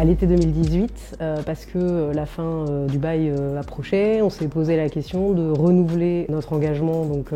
À l'été 2018, parce que la fin du bail approchait, on s'est posé la question de renouveler notre engagement donc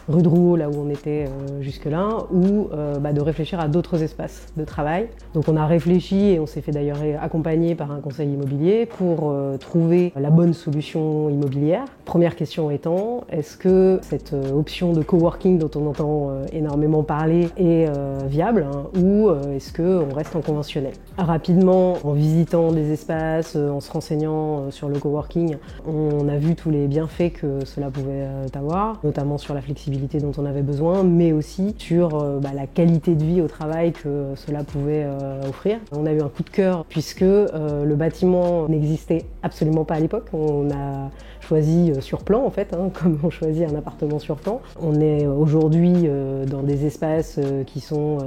rue de Rouault, là où on était jusque-là, ou de réfléchir à d'autres espaces de travail. Donc on a réfléchi et on s'est fait d'ailleurs accompagner par un conseil immobilier pour trouver la bonne solution immobilière. Première question étant, est-ce que cette option de coworking dont on entend énormément parler est viable, ou est-ce qu'on reste en conventionnel? Rapidement, en visitant des espaces, en se renseignant sur le coworking, on a vu tous les bienfaits que cela pouvait avoir, notamment sur la flexibilité dont on avait besoin, mais aussi sur la qualité de vie au travail que cela pouvait offrir. On a eu un coup de cœur puisque le bâtiment n'existait absolument pas à l'époque. On a choisi sur plan en fait, comme on choisit un appartement sur plan. On est aujourd'hui dans des espaces qui sont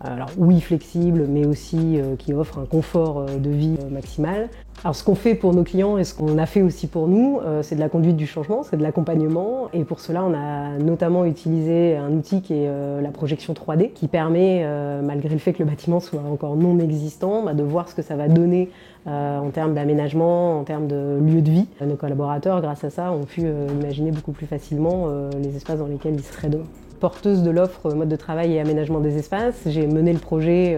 alors oui flexibles, mais aussi qui offrent un confort de vie maximal. Alors ce qu'on fait pour nos clients et ce qu'on a fait aussi pour nous, c'est de la conduite du changement, c'est de l'accompagnement, et pour cela on a notamment utilisé un outil qui est la projection 3D, qui permet, malgré le fait que le bâtiment soit encore non existant, de voir ce que ça va donner en termes d'aménagement, en termes de lieu de vie. Nos collaborateurs, grâce à ça, ont pu imaginer beaucoup plus facilement les espaces dans lesquels ils seraient demain. Porteuse de l'offre mode de travail et aménagement des espaces, j'ai mené le projet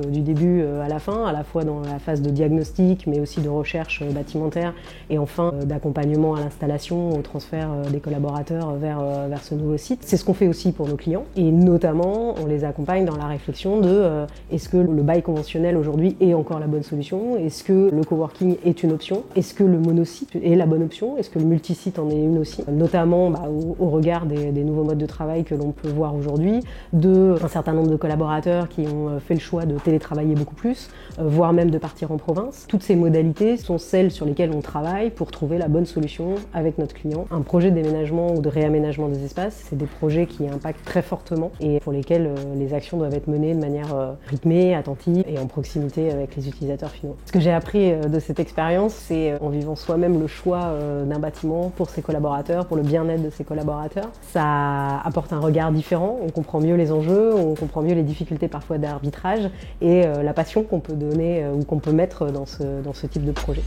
du début à la fin, à la fois dans la phase de diagnostic, mais aussi de recherche bâtimentaire, et enfin d'accompagnement à l'installation, au transfert des collaborateurs vers ce nouveau site. C'est ce qu'on fait aussi pour nos clients, et notamment on les accompagne dans la réflexion de est-ce que le bail conventionnel aujourd'hui est encore la bonne solution? Est-ce que le coworking est une option? Est-ce que le monosite est la bonne option? Est-ce que le multisite en est une aussi? Notamment au regard des nouveaux modes de travail que l'on peut voir aujourd'hui, d'un certain nombre de collaborateurs qui ont fait le choix de télétravailler beaucoup plus, voire même de partir en province. Toutes ces modalités sont celles sur lesquelles on travaille pour trouver la bonne solution avec notre client. Un projet de déménagement ou de réaménagement des espaces, c'est des projets qui impactent très fortement et pour lesquels les actions doivent être menées de manière rythmée, attentive et en proximité avec les utilisateurs finaux. Ce que j'ai appris de cette expérience, c'est en vivant soi-même le choix d'un bâtiment pour ses collaborateurs, pour le bien-être de ses collaborateurs. Ça apporte un regard différent, on comprend mieux les enjeux, on comprend mieux les difficultés parfois d'arbitrage et la passion qu'on peut donner ou qu'on peut mettre dans ce type de projet.